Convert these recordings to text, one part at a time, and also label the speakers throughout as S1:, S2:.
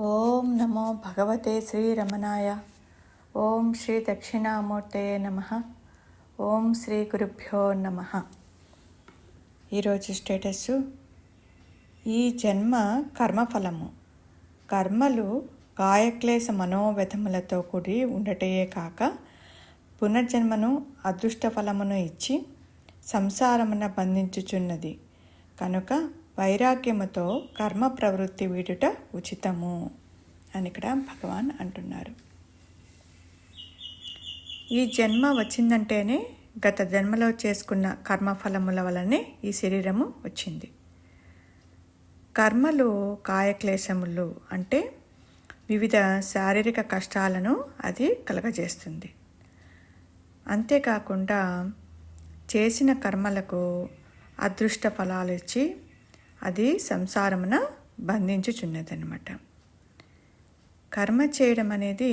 S1: ఓం నమో భగవతే శ్రీరమణాయ. ఓం శ్రీ దక్షిణామూర్తయే నమ. ఓం శ్రీ గురుభ్యో నమ. ఈరోజు స్టేటస్సు: ఈ జన్మ కర్మఫలము. కర్మలు కాయక్లేశ మనోవ్యధములతో కూడి ఉండటయే కాక పునర్జన్మను అదృష్ట ఫలమును ఇచ్చి సంసారమున బంధించుచున్నది. కనుక వైరాగ్యముతో కర్మ ప్రవృత్తి వీడుట ఉచితము అని ఇక్కడ భగవాన్ అంటున్నారు. ఈ జన్మ వచ్చిందంటేనే గత జన్మలో చేసుకున్న కర్మఫలముల వలనే ఈ శరీరము వచ్చింది. కర్మలు కాయక్లేశములు అంటే వివిధ శారీరక కష్టాలను అది కలగజేస్తుంది. అంతేకాకుండా చేసిన కర్మలకు అదృష్ట ఫలాలు ఇచ్చి అది సంసారమున బంధించుచున్నదన్నమాట. కర్మ చేయడం అనేది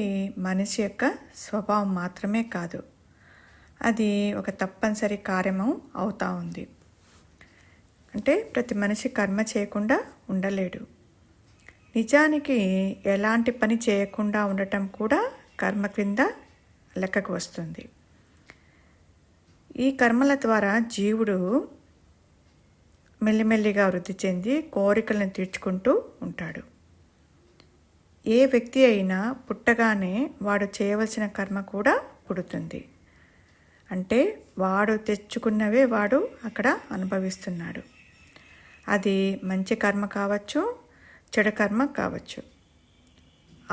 S1: మనిషి యొక్క స్వభావం మాత్రమే కాదు, అది ఒక తప్పనిసరి కార్యము అవుతూ ఉంది. అంటే ప్రతి మనిషి కర్మ చేయకుండా ఉండలేడు. నిజానికి ఎలాంటి పని చేయకుండా ఉండటం కూడా కర్మ క్రింద లెక్కకు వస్తుంది. ఈ కర్మల ద్వారా జీవుడు మెల్లిమెల్లిగా వృద్ధి చెంది కోరికలను తీర్చుకుంటూ ఉంటాడు. ఏ వ్యక్తి అయినా పుట్టగానే వాడు చేయవలసిన కర్మ కూడా పుడుతుంది. అంటే వాడు తెచ్చుకున్నవే వాడు అక్కడ అనుభవిస్తున్నాడు. అది మంచి కర్మ కావచ్చు, చెడు కర్మ కావచ్చు.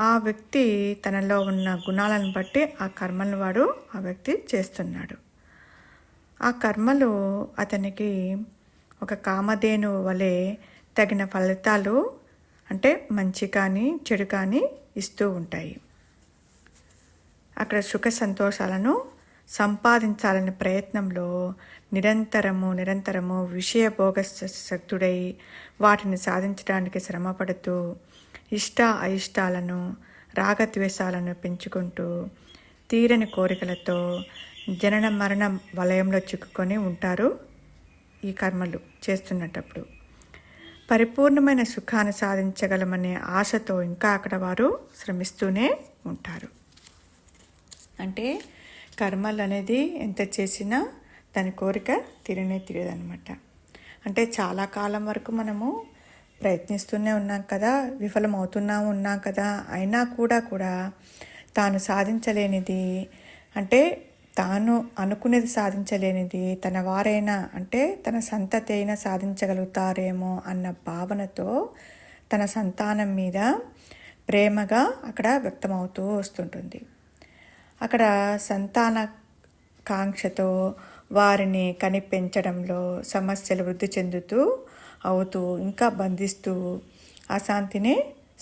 S1: ఆ వ్యక్తి తనలో ఉన్న గుణాలను బట్టి ఆ కర్మలను ఆ వ్యక్తి చేస్తున్నాడు. ఆ కర్మలు అతనికి ఒక కామధేను వలె తగిన ఫలితాలు, అంటే మంచి కానీ చెడు కానీ ఇస్తూ ఉంటాయి. అక్కడ సుఖ సంతోషాలను సంపాదించాలనే ప్రయత్నంలో నిరంతరము విషయభోగశక్తుడై వాటిని సాధించడానికి శ్రమపడుతూ ఇష్ట అయిష్టాలను రాగద్వేషాలను పెంచుకుంటూ తీరని కోరికలతో జనన మరణ వలయంలో చిక్కుకొని ఉంటారు. ఈ కర్మలు చేస్తున్నప్పుడు పరిపూర్ణమైన సుఖాన్ని సాధించగలమనే ఆశతో ఇంకా అక్కడ వారు శ్రమిస్తూనే ఉంటారు. అంటే కర్మలు అనేది ఎంత చేసినా దాని కోరిక తీరదనమాట. అంటే చాలా కాలం వరకు మనము ప్రయత్నిస్తూనే ఉన్నాం కదా, ఉన్నాం కదా, అయినా కూడా తాను సాధించలేనిది, అంటే తాను అనుకునేది సాధించలేనిది తన వారైనా, అంటే తన సంతతి అయినా సాధించగలుగుతారేమో అన్న భావనతో తన సంతానం మీద ప్రేమగా అక్కడ వ్యక్తమవుతూ వస్తుంటుంది. అక్కడ సంతాన కాంక్షతో వారిని కనిపెంచడంలో సమస్యలు వృద్ధి చెందుతూ అవుతూ ఇంకా బంధిస్తూ అశాంతిని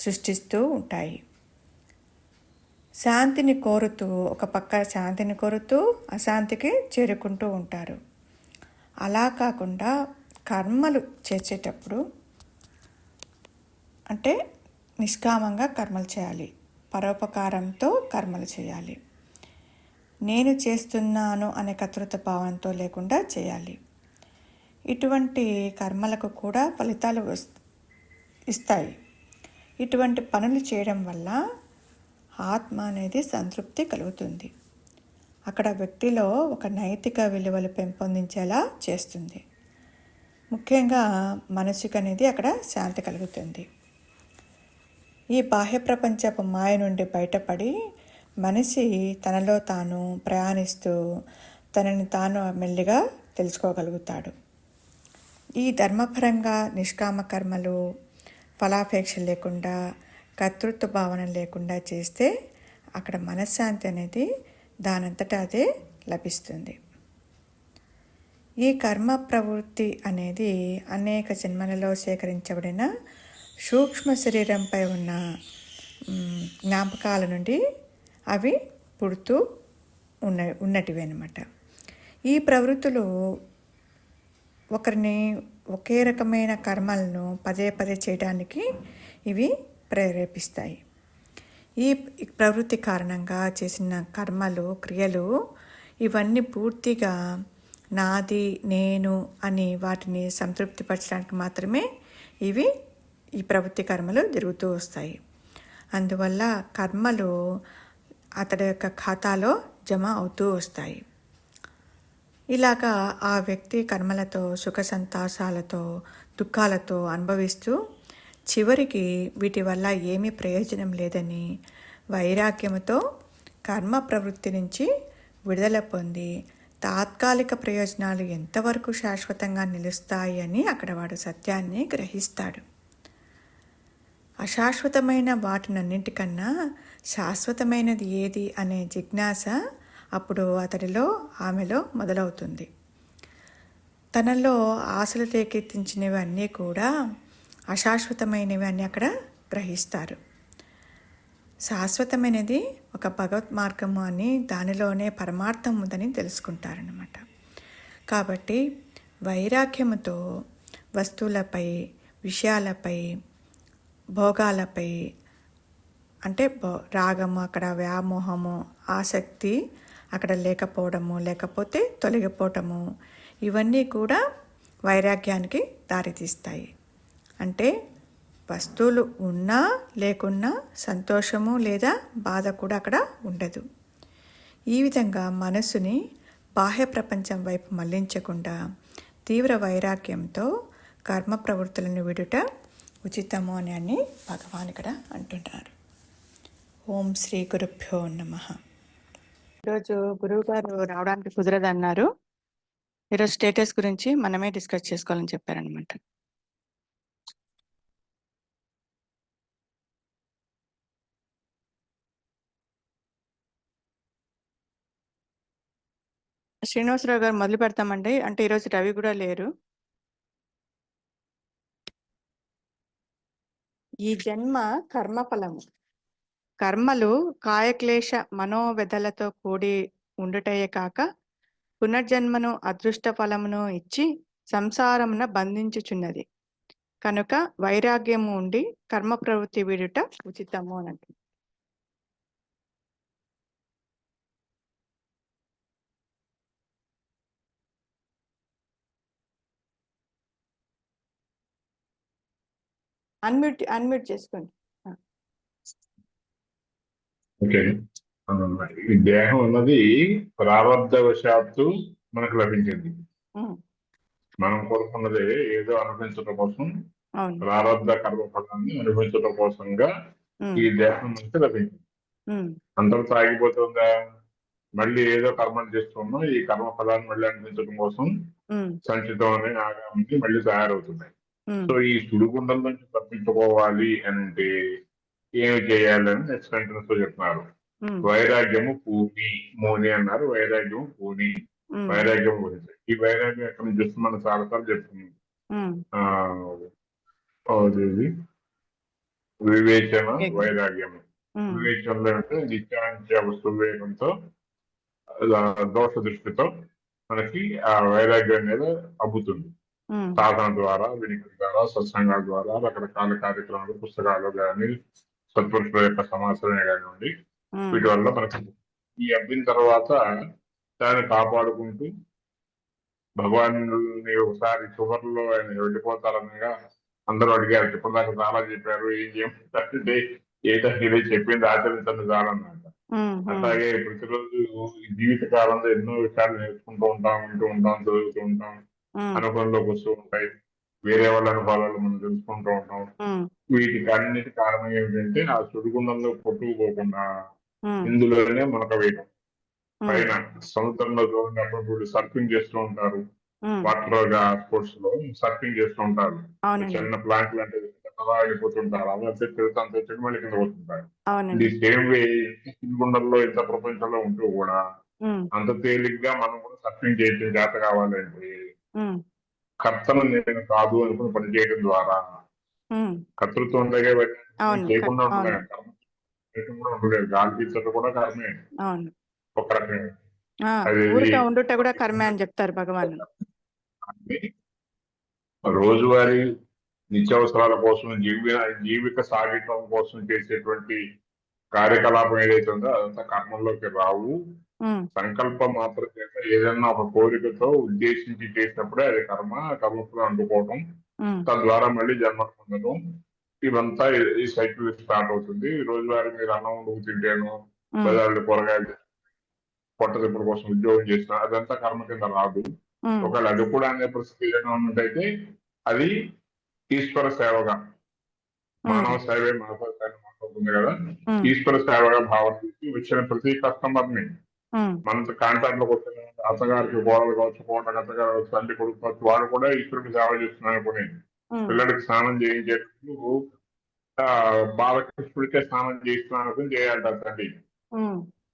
S1: సృష్టిస్తూ ఉంటాయి. శాంతిని కోరుతూ, ఒక పక్క శాంతిని కోరుతూ అశాంతికి చేరుకుంటూ ఉంటారు. అలా కాకుండా కర్మలు చేసేటప్పుడు అంటే నిష్కామంగా కర్మలు చేయాలి, పరోపకారంతో కర్మలు చేయాలి. నేను చేస్తున్నాను అనే కర్తృత్వ భావంతో లేకుండా చేయాలి. ఇటువంటి కర్మలకు కూడా ఫలితాలు ఇస్తాయి. ఇటువంటి పనులు చేయడం వల్ల ఆత్మ అనేది సంతృప్తి కలుగుతుంది. అక్కడ వ్యక్తిలో ఒక నైతిక విలువలు పెంపొందించేలా చేస్తుంది. ముఖ్యంగా మనసుకు అనేది అక్కడ శాంతి కలుగుతుంది. ఈ బాహ్య ప్రపంచపు మాయ నుండి బయటపడి మనిషి తనలో తాను ప్రయాణిస్తూ తనని తాను మెల్లిగా తెలుసుకోగలుగుతాడు. ఈ ధర్మపరంగా నిష్కామ కర్మలు ఫలాపేక్ష లేకుండా, కర్తృత్వ భావన లేకుండా చేస్తే అక్కడ మనశ్శాంతి అనేది దానంతటా అదే లభిస్తుంది. ఈ కర్మ ప్రవృత్తి అనేది అనేక జన్మలలో సేకరించబడిన సూక్ష్మ శరీరంపై ఉన్న జ్ఞాపకాల నుండి అవి పుడుతూ ఉన్నటివి అన్నమాట. ఈ ప్రవృత్తులు ఒకరిని ఒకే రకమైన కర్మలను పదే చేయడానికి ఇవి ప్రేరేపిస్తాయి. ఈ ప్రవృత్తి కారణంగా చేసిన కర్మలు, క్రియలు ఇవన్నీ పూర్తిగా నాది, నేను అని వాటిని సంతృప్తిపరచడానికి మాత్రమే ఈ ప్రవృత్తి కర్మలు జరుగుతూ వస్తాయి. అందువల్ల కర్మలు అతడి యొక్క ఖాతాలో జమ అవుతూ వస్తాయి. ఇలాగా ఆ వ్యక్తి కర్మలతో సుఖ సంతోషాలతో దుఃఖాలతో అనుభవిస్తూ చివరికి వీటి వల్ల ఏమీ ప్రయోజనం లేదని వైరాగ్యముతో కర్మ ప్రవృత్తి నుంచి విడుదల పొంది తాత్కాలిక ప్రయోజనాలు ఎంతవరకు శాశ్వతంగా నిలుస్తాయి అని అక్కడ వాడు సత్యాన్ని గ్రహిస్తాడు. అశాశ్వతమైన వాటినన్నింటికన్నా శాశ్వతమైనది ఏది అనే జిజ్ఞాస అప్పుడు అతడిలో ఆమెలో మొదలవుతుంది. తనలో ఆశలు రేకెత్తించినవి అన్నీ కూడా అశాశ్వతమైనవి అని అక్కడ గ్రహిస్తారు. శాశ్వతమైనది ఒక భగవత్ మార్గము అని, దానిలోనే పరమార్థం ఉందని తెలుసుకుంటారన్నమాట. కాబట్టి వైరాగ్యముతో వస్తువులపై, విషయాలపై, భోగాలపై అంటే రాగము, అక్కడ వ్యామోహము, ఆసక్తి అక్కడ లేకపోవడము, లేకపోతే తొలగిపోవటము, ఇవన్నీ కూడా వైరాగ్యానికి దారితీస్తాయి. అంటే వస్తువులు ఉన్నా లేకున్నా సంతోషము లేదా బాధ కూడా అక్కడ ఉండదు. ఈ విధంగా మనసుని బాహ్య ప్రపంచం వైపు మళ్లించకుండా తీవ్ర వైరాగ్యంతో కర్మ ప్రవృత్తులను విడుట ఉచితము అని భగవాన్ ఇక్కడ అంటున్నారు. ఓం శ్రీ గురుభ్యో నమః. ఈరోజు గురువు గారు రావడానికి కుదరదన్నారు. ఈరోజు స్టేటస్ గురించి మనమే డిస్కస్ చేసుకోవాలని చెప్పారనమాట. శ్రీనివాసరావు గారు మొదలు పెడతామండి. అంటే ఈరోజు రవి కూడా లేరు. ఈ జన్మ కర్మఫలము. కర్మలు కాయక్లేశ మనోవ్యధలతో కూడి ఉండుటయే కాక పునర్జన్మను అదృష్ట ఫలమును ఇచ్చి సంసారమున బంధించుచున్నది. కనుక వైరాగ్యము ఉండి కర్మ ప్రవృత్తి విడుట ఉచితము అని అంటుంది. అన్మ్యూట్ చేసుకోండి.
S2: ఓకే, ఈ దేహం అన్నది ప్రారంధవశాత్తు మనకు లభించింది. మనం కోరుకున్నది ఏదో అనుభవించడం కోసం, ప్రారంధ కర్మ ఫలాన్ని అనుభవించడం కోసంగా ఈ దేహం నుంచి లభించింది. అంతకు ఆగిపోతుందా? మళ్ళీ ఏదో కర్మలు చేస్తున్నాం, ఈ కర్మ ఫలాన్ని మళ్ళీ అనుభవించడం కోసం సంచితం అనే ఆగానికి మళ్ళీ తయారవుతున్నాయి. సో ఈ సుడిగుండం నుంచి తప్పించుకోవాలి అంటే ఏమి చేయాలని నెక్స్ట్ సెంటెన్స్ లో చెప్తున్నారు. వైరాగ్యము పూని మోని అన్నారు. వైరాగ్యము పూని, వైరాగ్యం గురించి. ఈ వైరాగ్యం ఎక్కడ నుంచి చూస్తే మనం చాలాసార్లు చెప్తున్నాం. వివేచన వైరాగ్యము. వివేచనలో అంటే నిత్యానిత్య వస్తు వివేకంతో, దోష దృష్టితో మనకి ఆ వైరాగ్యం అనేది అబ్బుతుంది. సాధన ద్వారా, వినికిడి ద్వారా, సత్సంగాల ద్వారా, రకరకాల కార్యక్రమాలు, పుస్తకాలు కానీ, సత్పురుషుల యొక్క సమాచారమే కానివ్వండి, వీటి వల్ల మనకు ఈ అబ్బిన తర్వాత దాన్ని కాపాడుకుంటూ భగవాన్ ఒకసారి చివరిలో ఆయన వెళ్ళిపోతారనగా అందరూ అడిగారు. ఇప్పటిదాకా చాలా చెప్పారు, ఏం చేయమంటే ఏదో చెప్పింది ఆచరించండి చాలన్నమాట. అట్లాగే ప్రతిరోజు జీవిత కాలంలో ఎన్నో విషయాలు నేర్చుకుంటూ ఉంటాం, వింటూ ఉంటాం, చదువుతూ ఉంటాం, అనుభవంలోకి వస్తూ ఉంటాయి. వేరే వాళ్ళ అనుభవాలు మనం తెలుసుకుంటూ ఉంటాం. వీటికి అన్నిటి కారణం ఏమిటంటే ఆ సుడిగుండంలో కొట్టుకుపోకుండా ఇందులోనే మనక వేయడం. పైన సముద్రంలో చూడనప్పుడు సర్ఫింగ్ చేస్తూ ఉంటారు, వాటర్ స్పోర్ట్స్ లో సర్ఫింగ్ చేస్తూ ఉంటారు. చిన్న ప్లాంట్ లాంటి వెళ్ళిపోతుంటారు, అలా తిరుగుతాను మళ్ళీ కింద పోతుంటారు. ది సేమ్ వే సుడిగుండంలో ఇంత ప్రపంచంలో ఉంటూ కూడా అంత తేలిగ్గా మనం కూడా సర్ఫింగ్ చేయడం చేత కావాలంటే కర్తను నేను కాదు అనుకుని పనిచేయడం ద్వారా, కర్తృత్వం చేయకుండా ఉండలేదు. గాలి పీల్చడం కూడా కర్మే ఒక రకంగా.
S1: ఉండుట కూడా కర్మే అని చెప్తారు భగవాన్.
S2: రోజువారీ నిత్యావసరాల కోసం, జీవిక సాగితం కోసం చేసేటువంటి కార్యకలాపం ఏదైతే ఉందో అదంతా కర్మంలోకి రావు. సంకల్పం మాత్రం చేత ఏదైనా ఒక కోరికతో ఉద్దేశించి చేసినప్పుడే అది కర్మఫలం అందుకోవటం, తద్వారా మళ్ళీ జన్మ పొందడం, ఇవంతా ఈ సైకిల్ స్టార్ట్ అవుతుంది. రోజువారీ మీరు అన్నం వండుకు తింటేను, బజార్లో కూరగాయలు పొట్ట తిప్పుల కోసం ఉద్యోగం చేసిన అదంతా కర్మ కింద రాదు. ఒకవేళ అది కూడా అనే పరిస్థితి ఏదైనా ఉన్నట్టయితే అది ఈశ్వర సేవగా, మానవ సేవే మానవ సేవ మాట్లాడుతుంది కదా, ఈశ్వర సేవగా భావన చేసి వచ్చిన ప్రతి కస్టమర్ ని మన కాంట్రాక్ట్ లో వచ్చిన అత్తగారికి గోడలు కావచ్చు, కోట అత్తగారు కావచ్చు, తల్లి కొడుకు కావచ్చు, వాళ్ళు కూడా ఈశ్వరుడికి సేవ చేస్తున్నారు అనుకుని పిల్లలకి స్నానం చేయించేటప్పుడు బాలకృష్ణుడికే స్నానం చేస్తున్నాను అనుకుని చేయాలంటారు తండ్రి.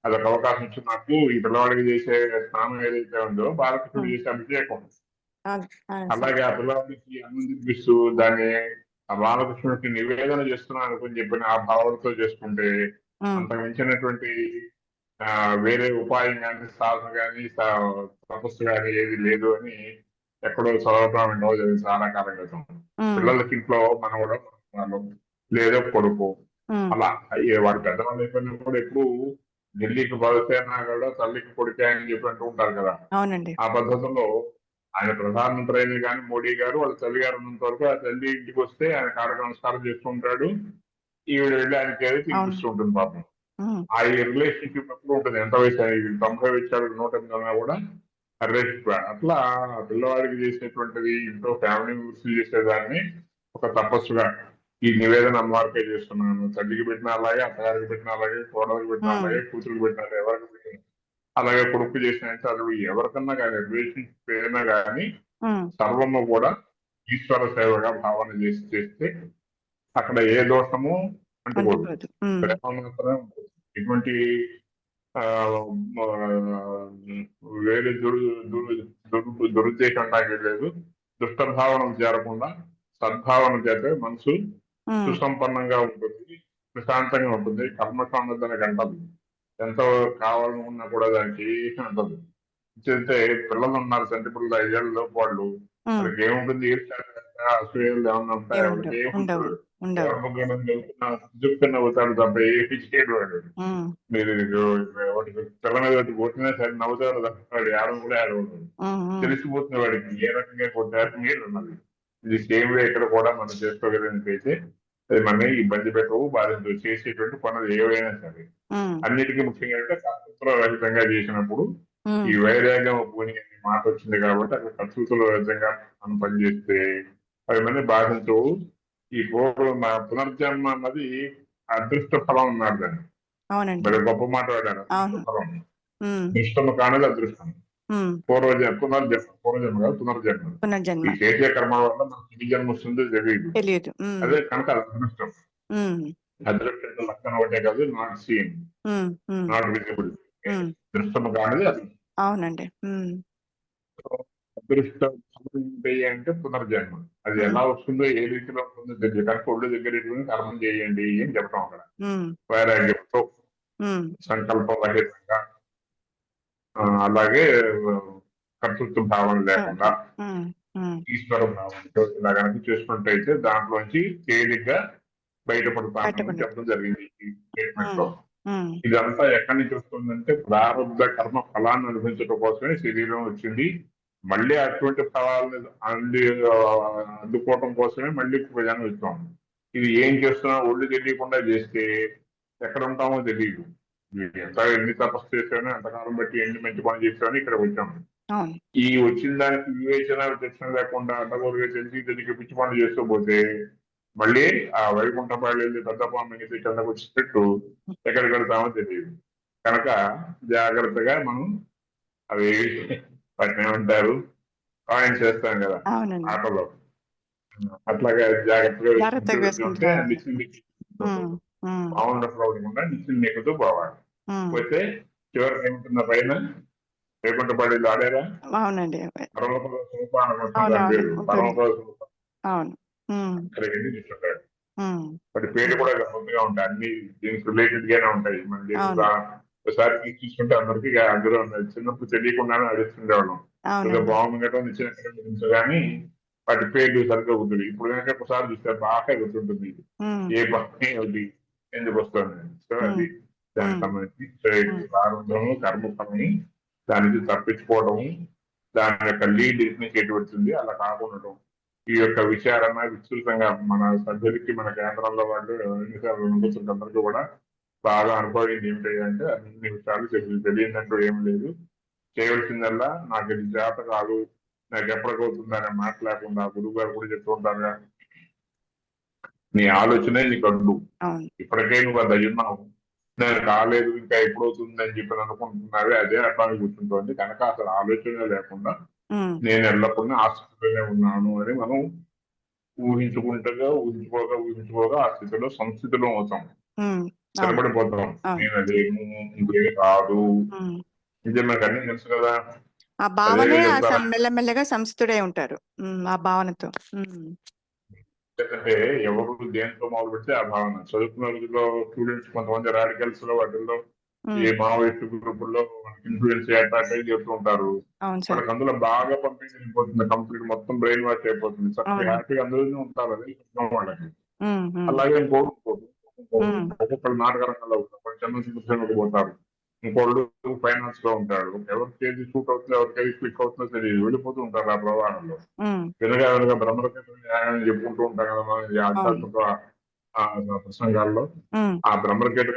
S2: అదొక అవకాశం ఇచ్చి నాకు ఈ పిల్లవాడికి చేసే స్నానం ఏదైతే ఉందో బాలకృష్ణుడు చేసే అభిషేకం. అలాగే ఆ పిల్లవాడికి అన్నం తినిపిస్తూ దాన్ని ఆ బాలకృష్ణుడికి నివేదన చేస్తున్నాను అనుకుని చెప్పిన ఆ భావంతో చేసుకుంటే అంతకు మించినటువంటి వేరే ఉపాయం కానీ, సాధన కానీ, తపస్సు కానీ ఏది లేదు అని ఎక్కడో చదవటం వినో జరిగింది చాలా కాలం క్రితం. పిల్లలకి ఇంట్లో మనవడో లేదో కొడుకు అలా వాడు పెద్దవాళ్ళు అయిపోయినా కూడా ఎప్పుడు ఢిల్లీకి బలిసేనా కూడా తల్లికి కొడుకే అని చెప్పి అంటూ ఉంటారు కదా.
S3: అవునండి.
S2: ఆ పద్ధతిలో ఆయన ప్రధానమంత్రి అయిన కానీ మోడీ గారు వాళ్ళ తల్లి గారు ఉన్నంత వరకు ఆ తల్లి ఇంటికి వస్తే ఆయన కారక నమస్కారం చేస్తూ ఉంటాడు. ఈవిడ వెళ్ళి ఆయనకి ఏదో తినిపిస్తూ ఉంటుంది పాపం. ఆ రిలేషన్షిప్ ఎప్పుడు ఉంటుంది. ఎంత వయసు 90 వచ్చాడు 108 కూడా రిలేషన్షిప్ అట్లా పిల్లవాడికి చేసేటువంటిది ఇంట్లో ఫ్యామిలీ మెంబర్స్ చేసేదాన్ని ఒక తపస్సుగా ఈ నివేదన అమ్మవారికే చేస్తున్నాను. తల్లికి పెట్టిన అలాగే, అత్తగారికి పెట్టిన అలాగే, కోడలికి పెట్టిన అలాగే, కూతురికి పెట్టిన ఎవరికి పెట్టిన అలాగే, కొడుకు చేసిన అది ఎవరికన్నా కానీ రిలేషన్షిప్ ఏదైనా కానీ సర్వము కూడా ఈశ్వర సేవగా భావన చేస్తే అక్కడ ఏ దోషము అంటుకోదు. ప్రేమ మాత్రమే ఉంటుంది. ఇటువంటి వేరే దురుద్దేశం నాకు లేదు. దుష్టభావన చేరకుండా సద్భావన చేస్తే మనసు సుసంపన్నంగా ఉంటుంది, ప్రశాంతంగా ఉంటుంది. కర్మకాండ దానికి అంటదు. ఎంత కావాలనుకున్నా కూడా దానికి అంటదు. చేస్తే పిల్లలు ఉన్నారు, తండ్రి పిల్లలు 5 ఏళ్ళలో వాళ్ళు వాళ్ళకి ఏముంటుంది, అసూయలు ఏమన్నా ఉంటాయి, వాళ్ళకి ఏముంటుంది. చెప్తున్న అవుతాడు తప్ప ఏమి చేయడు వాడు. మీరు పిల్ల మీద కొట్టినా సరే నవ్వుతాడు తప్ప ఏడవ కూడా ఏడవడు. తెలిసిపోతుంది వాడికి ఏ రకంగా కొట్టారు మీరు ఉన్నది. ఇది సేమ్ వే ఇక్కడ కూడా మనం చేసుకోగలిగినట్లయితే అది మన ఇబ్బంది పెట్టవు, బాధించవు. చేసేటువంటి పనులు ఏవైనా సరే అన్నిటికీ ముఖ్యంగా అంటే కర్తృత్వ రహితంగా చేసినప్పుడు ఈ వైరాగ్యం పోని మాట వచ్చింది కాబట్టి అక్కడ కర్తృత్వ రహితంగా మనం పనిచేస్తే అవి మంది బాధించవు. ఈ పునర్జన్మ అన్నది అదృష్ట ఫలం ఉన్నారు దాన్ని. మరి గొప్ప మాట వాడారు, ఫలం దృష్టము కానిది అదృష్టం. పూర్వజన్మ కాదు పునర్జన్మ. ఈ చేసే కర్మ వల్ల మనకి ఈ జన్మ వస్తుందో తెలియదు. అదే కనుక అదృష్టం. అదృష్టం లక్షణం ఒకటే కాదు, నాట్ సీన్, నాట్ విజిబుల్. దృష్టము కానిది అదృష్టం.
S3: అవునండి.
S2: అదృష్టం అంటే పునర్జన్మ. అది ఎలా వస్తుందో ఏ రీతిలో వస్తుందో తెలియదు. కనుక ఒళ్ళు దగ్గర కర్మం చేయండి అని చెప్తాం అక్కడ. వైరాగ్యంతో, సంకల్ప రహితంగా, అలాగే కర్తృత్వ భావన లేకుండా ఈశ్వర భావనతో ఇలా కనుక చేసుకున్నట్టయితే దాంట్లోంచి తేలిగ్గా బయటపడతామని చెప్పడం జరిగింది ఈ స్టేట్మెంట్ లో. ఇదంతా ఎక్కడి నుంచి వస్తుందంటే ప్రారంభ కర్మ ఫలాన్ని అనుభవించడం కోసమే శరీరం వచ్చింది. మళ్ళీ అటువంటి ఫలాలను అందుకోవటం కోసమే మళ్ళీ ప్రజాన్ని వచ్చాం. ఇది ఏం చేస్తున్నా ఒళ్ళు తెలియకుండా చేస్తే ఎక్కడ ఉంటామో తెలియదు. ఎంత ఎన్ని తపస్సు చేసామో, ఎంతకాలం బట్టి ఎన్ని మంచి పని చేసామని ఇక్కడ వచ్చాము. ఈ వచ్చిన దానికి వివేచన విచక్షణ లేకుండా అడ్డగోలుగా తెలిసి పిచ్చి పనులు చేస్తూ పోతే మళ్ళీ ఆ వైకుంఠపాళ్ళు వెళ్ళి పెద్ద పాము కిందకు వచ్చేటట్టు ఎక్కడ కడతామో తెలియదు. కనుక జాగ్రత్తగా మనం అవి వాటిని ఏమంటారు కాయిన్స్ చేస్తాం కదా ఆటలో, అట్లాగా జాగ్రత్తగా ఉంటే బాగుండకుండా నిశ్చిల్ ఎక్కుతూ పోవాలి. పోతే చివరికి ఏముంటున్న పైన వైకుంఠపాళ్ళు ఆడారా?
S3: అవునండి.
S2: పరమపద వాటి పేరు కూడా గొప్పగా ఉంటాయి. అన్ని దీనికి రిలేటెడ్ గానే ఉంటాయి. మన ఒకసారి చూసుకుంటే అందరికి అందులో చిన్నప్పుడు తెలియకుండానే అడుగుతుండేవాళ్ళం. ఏదో బాగుండటం నిశ్చయం కానీ వాటి పేర్లు సరిగ్గా ఉంటుంది. ఇప్పుడు కనుక ఒకసారి చూస్తే బాగా గుర్తుంటుంది. ఏ పని అది ఎందుకు వస్తుంది. సో అది దానికి సంబంధించి ప్రారంభము కర్మఫలని దానికి తప్పించుకోవడము, దాని యొక్క లీడ్ నుంచి ఎటు వచ్చింది అలా కాకుండా ఈ యొక్క విచారణ విస్తృతంగా మన సభ్యులకి మన కేంద్రంలో వాళ్ళు అందరికీ కూడా బాగా అనుభవించింది ఏమిటంటే అన్ని విషయాలు తెలియదంటూ ఏం లేదు. చేయవలసిందల్లా నాకు ఇది చేత కాదు, నాకు ఎప్పటికవుతుందనే మాట లేకుండా గురువు గారు కూడా చెప్తూ ఉంటారుగా, నీ ఆలోచనే నీకు అడ్డు. ఇప్పటికే నువ్వు అది అయ్యున్నావు, నేను కాలేదు ఇంకా ఎప్పుడవుతుంది అని చెప్పి అనుకుంటున్నావే, అదే అర్థాన్ని కూర్చుంటోంది కనుక అసలు ఆలోచన లేకుండా నేను ఎల్లప్పుడూ ఆసక్తిలోనే ఉన్నాను అని మనం ఊహించుకోగా ఆ స్థితిలో సంస్థితిలో అవుతాం, స్థిరపడిపోతాం. నేను అదేమో ఇంకేం కాదు, ఇదే మనకు అన్ని తెలుసు కదా.
S1: ఆ భావనే మెల్లమెల్లగా సంస్థుడై ఉంటారు ఆ భావనతో.
S2: ఎందుకంటే ఎవరు దేంతో మొదలు పెడితే ఆ భావన. చదువుకున్న రోజుల్లో స్టూడెంట్స్ కొంతమంది రాడికల్స్ లో వాటిల్లో ఈ మావోయిస్ట్ గ్రూపుల్లో ఇన్ఫ్లుయెన్స్ అట్రాక్ట్ అయి చెప్తూ ఉంటారు. వాళ్ళకి అందులో బాగా పంపింగ్ అయిపోతుంది, కంప్లీట్ మొత్తం బ్రెయిన్ వాష్ అయిపోతుంది, చక్కగా హ్యాపీగా అందులోనే ఉంటారు. అది వాళ్ళకి అలాగే ఒక్కొక్కరు నాటక రంగంలో ఉంటారు, చంద్రశేఖర్ పోతారు, ఇంకోళ్ళు ఫైనాన్స్ లో ఉంటాడు. ఎవరికి ఏది సూట్ అవుతుందో ఎవరికి ఏది క్లిక్ అవుతుందో తెలియదు, వెళ్ళిపోతూ ఉంటారు ఆ ప్రవాహంలో. వినగా బ్రహ్మరక్షణ న్యాయాన్ని చెప్పుకుంటూ ఉంటాం కదా మనం ఈ ఆధ్యాత్మిక ప్రసంగాల్లో. ఆ బ్రహ్మరక్షణ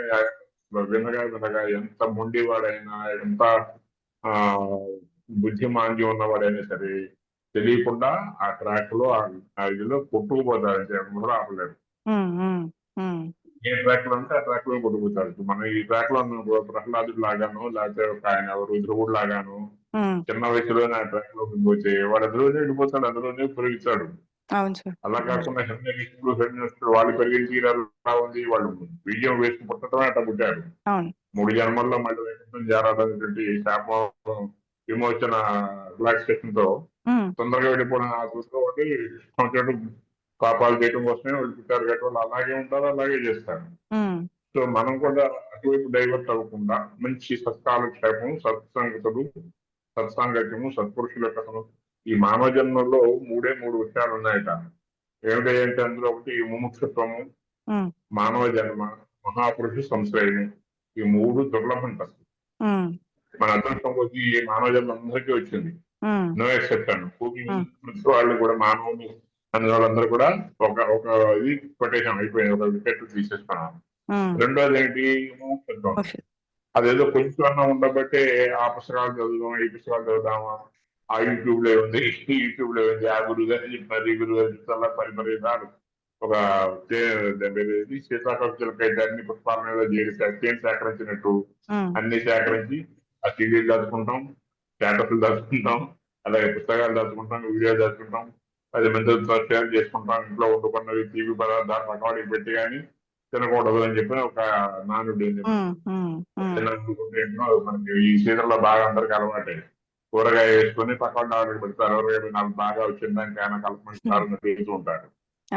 S2: వినగా ఎంత మొండివాడైనా, ఎంత బుద్ధిమాంద్యం ఉన్నవాడైనా సరే తెలియకుండా ఆ ట్రాక్ లో ఆ ఇదిలో కొట్టుకుపోతారంటే కూడా ఆపలేరు. ఏ ట్రాక్ లో అంటే ఆ ట్రాక్ లో కొట్టుకుపోతారు. మనం ఈ ట్రాక్ లో ప్రహ్లాదుడు లాగాను, లేకపోతే ఒక ఆయన రుద్రుడు లాగాను చిన్న వయసులోనే ఆ ట్రాక్ లోకి పోతే వాడు అందులోనే వెళ్ళిపోతాడు, అందులోనే పెరుగుతాడు. అలా కాకుండా హెన్నిస్తుడు వాళ్ళు పెరిగిన తీరాలు ఉంది, వాళ్ళు విజయం వేసి పుట్టడమే అట్లా పుట్టారు. 3 జన్మల్లో మళ్ళీ జారాలనేటువంటి శాపం విమోచన రిలాక్సేషన్ తో తొందరగా వెళ్ళిపోవడం ఆ చూసుకోవాలి. పాపాలు చేయడం కోసమే వాళ్ళు పుట్టారు కాబట్టి వాళ్ళు అలాగే ఉంటారు, అలాగే చేస్తారు. సో మనం కూడా అటువైపు డైవర్ట్ అవ్వకుండా మంచి సత్కాలక్షేపం, సత్సంగతులు, సత్సాంగత్యము, సత్పురుషుల కథలు. ఈ మానవ జన్మలో 3 విషయాలు ఉన్నాయట. ఏమిటంటే అందులో ఒకటి ముముక్షత్వము, మానవ జన్మ, మహాపురుషు సంశ్రయము. ఈ 3 దుర్లభం. మన అదృష్టం వచ్చి ఈ మానవ జన్మ అందరికీ వచ్చింది, నో ఎక్సెప్షన్. వాళ్ళు కూడా మానవులు అనే వాళ్ళందరూ కూడా ఒక ఇది కొటేషన్ అయిపోయింది, ఒక వికెట్ తీసేస్తున్నాం. రెండోది ఏంటి, అదేదో కొంచెం అన్నా ఉండబట్టే ఆ పుస్తకాలు చదువుదాం, ఈ పుస్తకాలు చదువుదామా, ఆ యూట్యూబ్ లో ఉంది, యూట్యూబ్ లో ఉంది, ఆ గురువు గారు చెప్పినారు, ఈ గురువు గారు చెప్తారా, పరిమరిదారు ఒక సీతాకక్షలకైతే అన్ని పుష్పాల మీద చేరి సేకరించినట్టు అన్ని సేకరించి ఆ సీడీలు దాచుకుంటాం, స్టేటస్లు దాచుకుంటాం, అలాగే పుస్తకాలు దాచుకుంటాం, వీడియోలు దాచుకుంటాం, 10 మందితో షేర్ చేసుకుంటాం, ఇంట్లో వండుకున్నవి టీవీ పదార్థాలు పక్కవాడికి పెట్టి కానీ తినకూడదు అని చెప్పి ఒక నానుడి. మనకి ఈ సీజన్లో బాగా అందరికి అలవాటే, కూరగాయ వేసుకొని పక్కన ఆర్డర్ పెడతారు, నాకు బాగా వచ్చిందానికి ఆయన కలపమంటారు తెలుస్తూ ఉంటారు.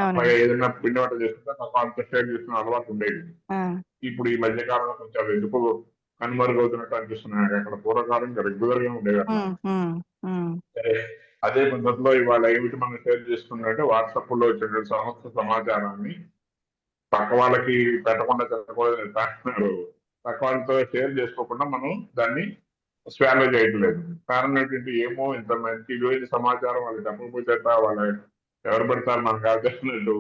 S2: అలాగే ఏదైనా పిండి వంట చేసుకుంటే పక్కన షేర్ చేసుకునే అలవాటు ఉండేది. ఇప్పుడు ఈ మధ్య కాలంలో కొంచెం ఎందుకు కనుమరుగవుతున్నట్టు అనిపిస్తున్నాయి. అక్కడ పూర్వకాలం రెగ్యులర్ గా ఉండేది. సరే, అదే పద్ధతిలో ఇవాళ ఏమిటి మనం షేర్ చేసుకున్నట్టే వాట్సాప్ లో వచ్చే సమస్త సమాచారాన్ని పక్క వాళ్ళకి పెట్టకుండా చెప్పకూడదు, పక్క వాళ్ళతో షేర్ చేసుకోకుండా మనం దాన్ని స్వాలో చేయట్లేదు. కారణం ఏంటంటే ఏమో ఇంత మంచి రోజు సమాచారం వాళ్ళకి చెప్పకపోతే వాళ్ళ ఎవరు పడతారు మనకు కావాల్సినట్టు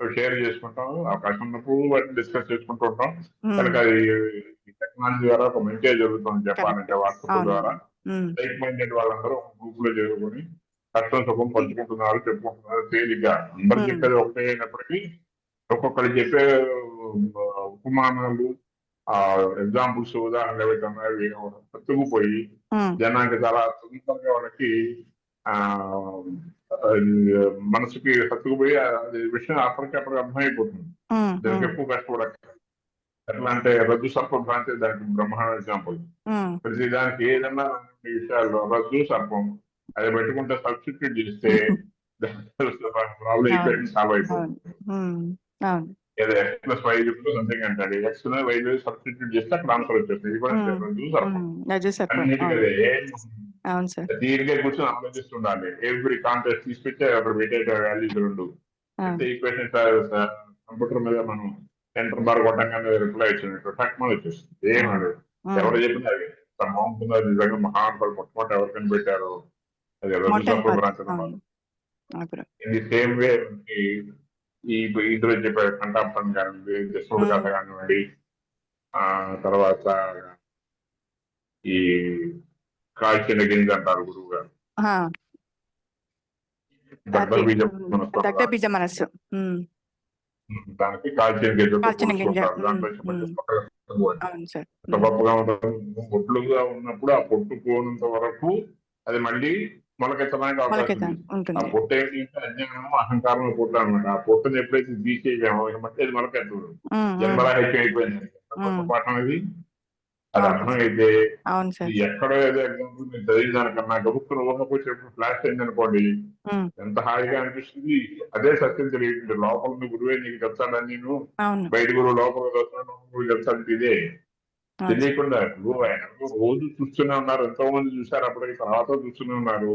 S2: షేర్ చేసుకుంటాం, అవకాశం ఉన్నప్పుడు వాటిని డిస్కస్ చేసుకుంటూ ఉంటాం. కనుక అది టెక్నాలజీ ద్వారా ఒక మంచిగా జరుగుతుంది చెప్పాలంటే. వాట్సాప్ ద్వారా లైక్ మైండెడ్ వాళ్ళందరూ ఒక గ్రూప్ లో చేసుకుని కష్టం సుఖం పంచుకుంటున్నారు, చెప్పుకుంటున్నారు తేలిగ్గా. అందరు చెప్పేది ఒకటే అయినప్పటికీ ఒక్కొక్కరు చెప్పే ఉపమానాలు, ఆ ఎగ్జాంపుల్స్, ఉదాహరణలు ఏవైతే సత్తుకుపోయి జనానికి చాలా తొందరగా వాళ్ళకి మనసుకి సత్తుకుపోయి విషయం అప్పటికప్పుడు అర్థమైపోతుంది. దానికి ఎక్కువ కష్టపడక. ఎట్లా అంటే రజ్జు సర్పం అంటే దానికి బ్రహ్మాండ ఎగ్జాంపుల్. ప్రతి దానికి ఏదన్నా విషయాల్లో రజ్జు సర్పం అది పెట్టుకుంటే సబ్స్టిట్యూట్ చేస్తే ప్రాబ్లం ఈక్వేషన్ సాల్వ్ అయిపోతుంది. ఏదో ఎక్స్ ప్లస్ వై సంథింగ్ అంటాడు, ఎక్స్ వై సబ్స్టిట్యూట్ చేస్తే అక్కడ ఆన్సర్ వచ్చేస్తుంది. ఇది కూడా రజ్జు సర్పం అన్నిటికీ తీరిగా కూర్చొని ఆలోచిస్తుండాలి. ఎవ్రీ కాంటెస్ట్ తీసుకొచ్చి అక్కడ పెట్టే వాల్యూస్ రెండు ఈక్వేషన్ కంప్యూటర్ మీద మనం ఎంటర్ బార్ కొట్టంగానే రిప్లై ఇచ్చినట్టు టక్మని వచ్చేస్తుంది. ఏమన్నాడు ఎవరు చెప్పినా బాగుంటుందో అది నిజంగా మహానుభావులు మొట్టమొదటి ఎవరు కనిపెట్టారు, అది రజ్జు సర్పం రాంచడం.
S3: అప్పుడు
S2: ఇన్ ది సేమ్ వే ఈ ఇందులో చెప్పారు కంఠాపం కానివ్వండి, దశముడి కథ కానివ్వండి, ఆ తర్వాత ఈ కాల్చిన గింజ అంటారు గురువు గారు,
S3: అది
S2: బీజం మనసు
S3: దగ్ధ బీజ మనస్సు.
S2: దానికి కాల్చిన గింజతో
S3: కాల్చిన గింజ.
S2: పోల్చుకుంటారు. దాంట్లో చెప్పండి
S3: అవును సార్.
S2: గొప్పగా ఉంటుంది. పొట్లుగా ఉన్నప్పుడు ఆ పొట్టు పోనంత వరకు అది మళ్ళీ మొలకెత్తడానికి అవకాశం ఉంది. ఆ
S3: ఉంటుంది.
S2: పొట్టు ఏంటంటే అజ్ఞానం, అహంకారం పొట్టు అనమాట. ఆ పొట్టుని ఎప్పుడైతే తీసేసామో మళ్ళీ అది మొలకెత్తదు. జన్మరాహిత్యం అయిపోయింది. గొప్ప పాఠం అది. అది అర్థమైతే
S3: అవును సార్.
S2: ఎక్కడో ఏదో ఎగ్జాంపుల్ మీరు చదివిన దానికన్నా గబుక్కున ఊహకు వచ్చేప్పుడు ఫ్లాష్ అయింది అనుకోండి, ఎంత హాయిగా అనిపిస్తుంది. అదే సత్యం తెలియదు. లోపల ఉన్న గురువే నీకు చెప్తాడని నేను బయట గురువు లోపల చెప్తాడు. ఇదే తెలియకుండా ఆయన రోజు చూస్తూనే ఉన్నారు. ఎంతో మంది చూశారు. అప్పటికి తర్వాత చూస్తూనే ఉన్నారు.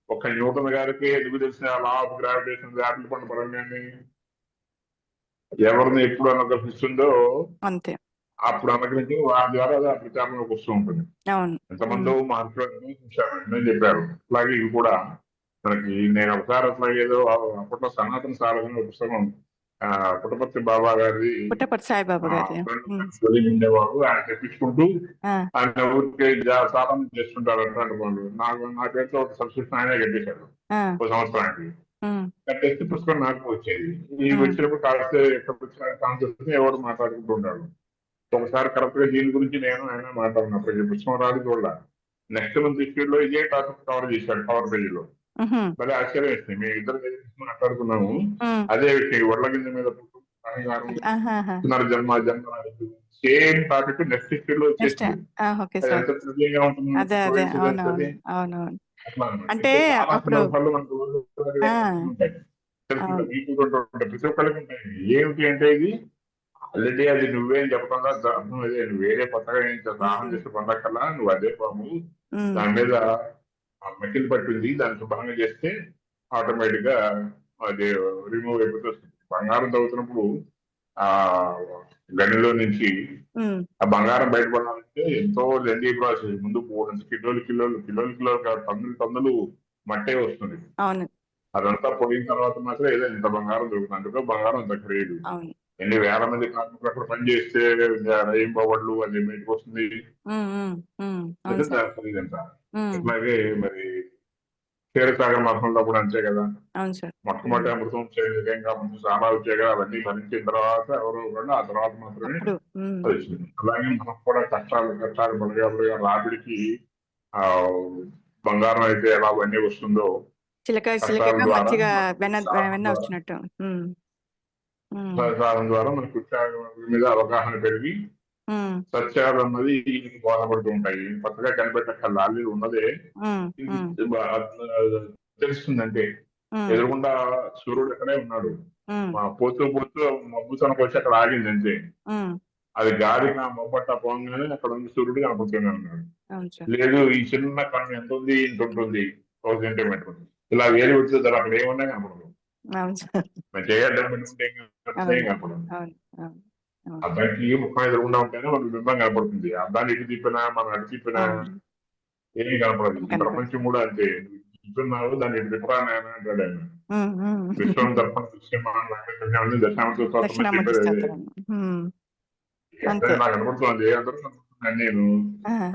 S2: ఒక న్యూటన్ గారికి ఎందుకు తెలిసిన లా ఆఫ్ గ్రావిటేషన్ యాపిల్ పండు పరంగానే ఎవరిని ఎప్పుడు అనుగ్రహిస్తుందో
S3: అంతే
S2: అప్పుడు అనుగ్రహించి వారి ద్వారా అది ప్రచారంలోకి వస్తూ ఉంటుంది. ఎంతమందో మహర్షులు చూశారు చెప్పారు. అట్లాగే ఇవి కూడా మనకి నేను ఒకసారి అట్లాగే ఏదో అప్పట్లో సనాతన సారథి పుస్తకం పుట్టపర్తి బాబా గారి
S3: పుట్టపర్తి సాయిబాబా గారి
S2: ఉండేవాడు. ఆయన తెప్పించుకుంటూ ఆయన ఊరికి సాధన చేస్తుంటారు. అట్లాంటి వాళ్ళు నా పేరుతో ఒక సబ్స్క్రిప్షన్ ఆయనే కట్టేశాడు ఒక సంవత్సరానికి. కట్టేస్తే పుస్తకం నాకు వచ్చేది. ఈ వచ్చినప్పుడు కాస్తే ఎక్కడ వచ్చిన కాన్సెప్ట్ ఎవరు మాట్లాడుకుంటూ ఉంటాడు. ఒకసారి కరెక్ట్ గా దీని గురించి నేను ఆయన మాట్లాడినప్పుడు పుస్తకం రాదు చూడ. నెక్స్ట్ మంత్ ఇష్యూలో ఇదే టాపిక్ కవర్ చేశాడు కవర్ పేజీలో. మరి ఆశ్చర్యం వేసింది. మేము ఇద్దరు మాట్లాడుకున్నాము అదే విషయం. వడ్ల గింజ మీద పునర్జన్మ జన్మ సేమ్ టాపిక్ నెక్స్ట్ ఇష్యూలో వచ్చేసింది. ఎంత థ్రిల్లింగ్ గా ఉంటుంది.
S3: అంటే అప్పుడు
S2: ప్రతి ఒక్కరికి ఉంటాయి. ఏమిటి అంటే ఇది ఆల్రెడీ అది నువ్వేం చెప్పకుండా అర్థం అదే నువ్వు వేరే కొత్తగా ఏం దాహం చేసి పొందక్కల్లా నువ్వు అదే పాము దాని మీద మెకిల్ పట్టింది. దాన్ని శుభ్రంగా చేస్తే ఆటోమేటిక్ గా అది రిమూవ్ అయిపోతూ వస్తుంది. బంగారం తవ్వుతున్నప్పుడు ఆ గనిలో నుంచి ఆ బంగారం బయటపడాలంటే ఎంతో లెందీ ప్రాసెస్. ముందు 3 కిలోలు టన్నులు మట్టే వస్తుంది. అదంతా పోయిన తర్వాత మాత్రం ఏదో ఇంత బంగారం దొరుకుతుంది. అందుకో బంగారం అంత ఖరీదు. ఎన్ని వేల మంది కార్మికులు అక్కడ పని చేస్తే రైంబవళ్ళు అది బయటకు వస్తుంది. ఖరీదంతా. అట్లాగే మరి క్షీరసాగర మతంలో కూడా అంతే కదా. మొట్టమొదటి అమృతం ముందు చాలా వచ్చాయి కదా. అవన్నీ భరించిన తర్వాత ఎవరు కూడా ఆ తర్వాత మాత్రమే వచ్చింది. అలాగే మనకు కూడా కష్టాలు బలగా రాబడికి ఆ బంగారం అయితే ఎలా అవన్నీ వస్తుందో సాధన ద్వారా మనకు మీద అవగాహన పెరిగి సత్యాలు అన్నది బోధపడుతూ ఉంటాయి. కొత్తగా కనిపెట్టక్కర్లా ఆల్రెడీ ఉన్నదే తెలుస్తుందంటే. ఎదురుకుండా సూర్యుడు ఎక్కడే ఉన్నాడు. పోతూ మబ్బుతనకు వచ్చి అక్కడ ఆగింది అంతే. అది గాలికి ఆ మొబ్బట్ట పోగానే అక్కడ ఉన్న సూర్యుడు కనపడుతూనే ఉన్నాడు. లేదు ఈ చిన్న కన్ను ఎంత ఉంది, ఇంత ఉంటుంది, 1 సెంటీమీటర్ ఇలా వేలు వచ్చేది అక్కడ ఏమన్నా కనపడదు. అబ్బాయికి ముఖం ఎదురుకుండా ఉంటేనే మనకు బింబం కనపడుతుంది. అబ్బాయిని ఇటు తిప్పినా మనం అటు తిప్పినా ఏమీ కనపడదు. ఈ ప్రపంచం కూడా అంతే. తిప్పుతున్నావు దాన్ని ఇటు తిప్పరా నాయన అంటాడు ఆయన. విశ్వం తప్పని దశాంశ నాకు కనపడుతుంది. అందరూ కనపడుతున్నాను నేను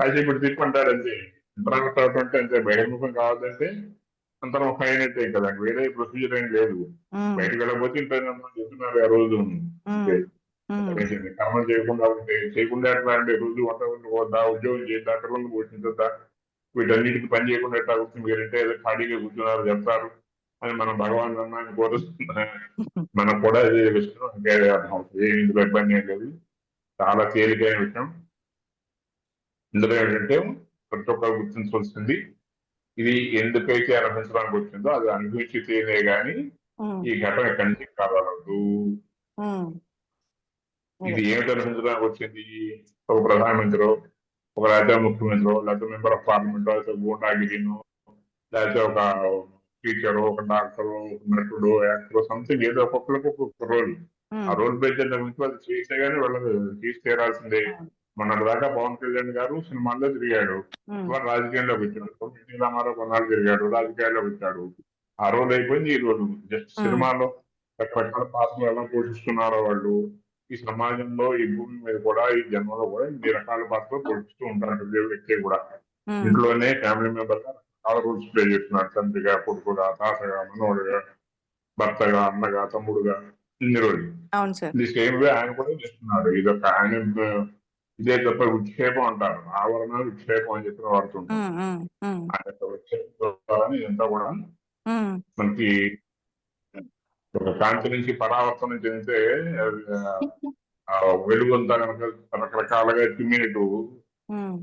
S2: అయితే ఇప్పుడు తిప్పంటాడు అంతే. ఇంటర్నెట్ అంటే అంతే. బహిర్ముఖం కావాలంటే అంతర్ముఖం అయినట్టే కదా. వేరే ప్రొసీజర్ ఏం లేదు. బయటకు వెళ్ళకపోతే ఇంటర్నెట్ చెప్తున్నారు ఆ రోజు కర్మలు చేయకుండా ఎట్లా అంటే రోజు వంట ఉద్యోగం చేసి డాక్టర్లను పోషించద్దా, వీటన్నిటికి పని చేయకుండా ఎట్లా కూర్చుని మీరంటే ఏదో ఖాళీగా కూర్చున్నారు చెప్తారు అని మనం భగవాన్ అన్నాన్ని కోరుస్తున్నాం. మనకు కూడా అదే విషయం ఇందులో ఇబ్బంది ఏం లేదు. చాలా తేలికైన విషయం. ఇందులో ఏంటంటే ప్రతి ఒక్కరు గుర్తించవలసింది ఇది ఎందుకైతే అనుభవించడానికి వచ్చిందో అది అనుభవించితేనే గాని ఈ ఘటన కంటికి కాగలదు. ఇది ఏమిటి అనుభవించడానికి వచ్చింది? ఒక ప్రధానమంత్రి, ఒక రాజ్య ముఖ్యమంత్రి, లేకపోతే మెంబర్ ఆఫ్ పార్లమెంట్, లేకపోతే గూండాగిరిను, లేకపోతే ఒక టీచరు, ఒక డాక్టరు, నటుడు, యాక్టర్, సంథింగ్ ఏదో ఒక్కొక్కరికి ఒక్కొక్క రోల్. ఆ రోల్ బేస్ నుంచి వాళ్ళు చేస్తే గానీ వాళ్ళని తీసి తీరాల్సిందే. మొన్నటి దాకా పవన్ కళ్యాణ్ గారు సినిమాల్లో తిరిగాడు, రాజకీయాల్లోకి వచ్చాడు. ఎన్టీ రామారావు కొన్నాళ్ళు తిరిగాడు, రాజకీయాల్లోకి వచ్చాడు. ఆ రోల్ అయిపోయింది ఈ రోల్. జస్ట్
S3: ఉమ్,
S2: సినిమాలో రకరకాల పాత్రలు ఎలా పోషిస్తున్నారో వాళ్ళు, ఈ సమాజంలో ఈ భూమి మీద కూడా ఈ జన్మలో కూడా ఇన్ని రకాల పాత్రలు పోషిస్తూ ఉంటారు ప్రతి వ్యక్తి కూడా.
S3: ఉమ్,
S2: ఇంట్లోనే ఫ్యామిలీ మెంబర్ గా చాలా రోల్స్ ప్లే చేస్తున్నారు. తండ్రిగా, కొడుకుగా, తాతగా, మనోడుగా, భర్తగా, అన్నగా, తమ్ముడుగా, ఇన్ని రోజులు.
S3: అవును సార్.
S2: ఇది సేమ్ వే ఆయన కూడా చేస్తున్నాడు. ఇదొక ఆయన ఇదే తప్ప విక్షేపం అంటారు, ఆవరణ విక్షేపం అని చెప్పి వాడుతుంటాం.
S3: ఉమ్, ఉమ్, ఉమ్,
S2: ఆయన యొక్క విక్షేపం ద్వారా ఇదంతా కూడా
S3: ఉమ్,
S2: మనకి ఒక కాంతి నుంచి పరావర్తనం చెందితే అది, ఆ వెలుగు అంతా కనుక రకరకాలుగా చిమ్మినట్టు
S3: ఉమ్,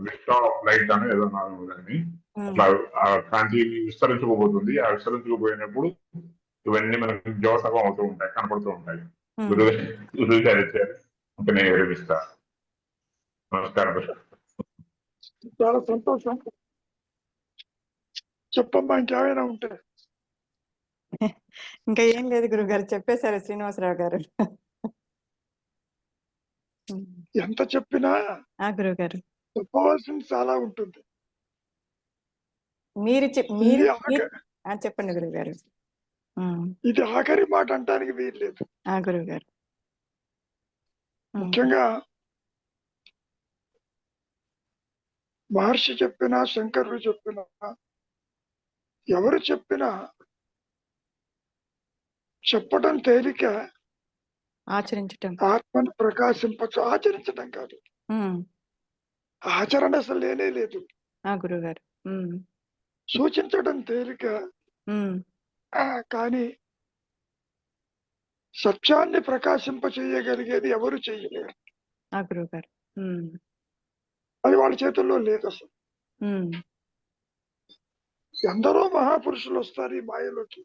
S2: విస్టా ఆఫ్ లైట్ అని ఏదో నాలుగు కానీ
S3: ఉమ్,
S2: అట్లా ఆ కాంతి విస్తరించుకోబోతుంది. ఆ విస్తరించుకుపోయినప్పుడు ఇవన్నీ మనకి జ్యోతకం అవుతూ ఉంటాయి, కనపడుతూ ఉంటాయి.
S3: ఉమ్.
S2: గురువు గారు ఇచ్చారు. ఇంకా నేను వివరిస్తా. నమస్కారం.
S4: చాలా సంతోషం. చెప్పమ్మా, ఇంకేమైనా ఉంటే.
S3: ఇంకా ఏం లేదు గురుగారు, చెప్పేశారు శ్రీనివాసరావు గారు. ఉమ్.
S4: ఎంత చెప్పినా
S3: గురుగారు,
S4: చెప్పవలసింది చాలా ఉంటుంది.
S3: మీరు
S4: ఇది ఆఖరి
S3: చెప్పండి గురుగారు.
S4: ఇది ఆఖరి మాట అంటానికి వీల్లేదు.
S3: గురుగారు.
S4: ముఖ్యంగా మహర్షి చెప్పినా, శంకరుడు చెప్పినా, ఎవరు చెప్పినా చెప్పడం తేలిక,
S3: ఆచరించటం.
S4: ఆత్మను ప్రకాశింపచ్చు. ఆచరించడం కాదు, ఆచరణ అసలు లేనే లేదు.
S3: గురుగారు.
S4: సూచించడం తేలిక, కానీ సత్యాన్ని ప్రకాశింప చేయగలిగేది ఎవరు చేయలేరు.
S3: గురుగారు.
S4: అది వాళ్ళ చేతుల్లో లేదు అసలు. ఎందరో మహాపురుషులు వస్తారు ఈ మాయలోకి,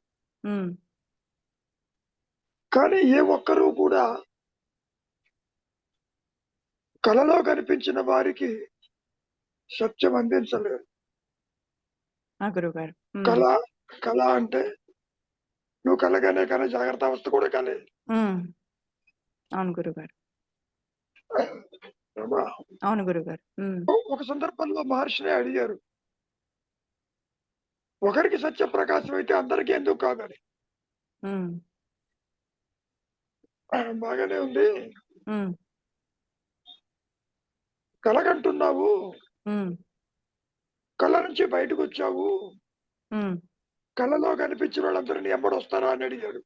S4: కానీ ఏ ఒక్కరూ కూడా కలలో కనిపించిన వారికి సత్యం అందించలేరు.
S3: గురుగారు.
S4: కళ కళ అంటే నువ్వు కలగానే కానీ జాగ్రత్త అవస్థ కూడా కలే.
S3: అవును గురుగారు.
S4: ఏమా?
S3: అవును గురుగారు.
S4: ఒక సందర్భంలో మహర్షిని అడిగారు, ఒకరికి సత్య ప్రకాశం అయితే అందరికీ ఎందుకు కాదని. బాగానే ఉంది, కలగంటున్నావు, కళ నుంచి బయటకు వచ్చావు, కళలో కనిపించిన వాళ్ళందరినీ ఎంబడొస్తారా అని అడిగాడు.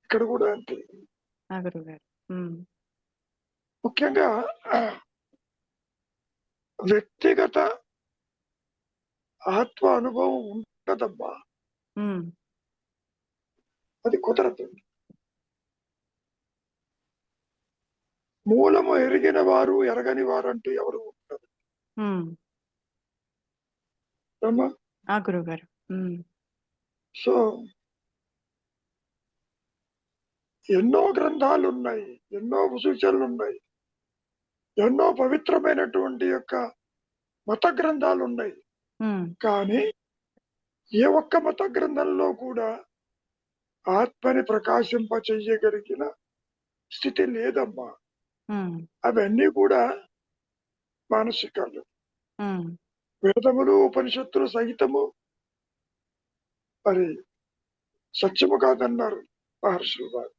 S4: ఇక్కడ కూడా అంతే. ముఖ్యంగా వ్యక్తిగత ఆత్మ అనుభవం ఉంటదమ్మా, అది కుదరదు. మూలము ఎరిగిన వారు ఎరగని వారు అంటూ ఎవరు ఉంటారు
S3: గురుగారు.
S4: సో ఎన్నో గ్రంథాలు ఉన్నాయి, ఎన్నో సూచనలు ఉన్నాయి, ఎన్నో పవిత్రమైనటువంటి యొక్క మత గ్రంథాలు ఉన్నాయి. కానీ ఏ ఒక్క మత గ్రంథంలో కూడా ఆత్మని ప్రకాశింప చెయ్యగలిగిన స్థితి లేదమ్మా. అవన్నీ కూడా మానసికాలు. వేదములు, ఉపనిషత్తులు సహితము మరి సత్యము కాదన్నారు మహర్షులు వారు.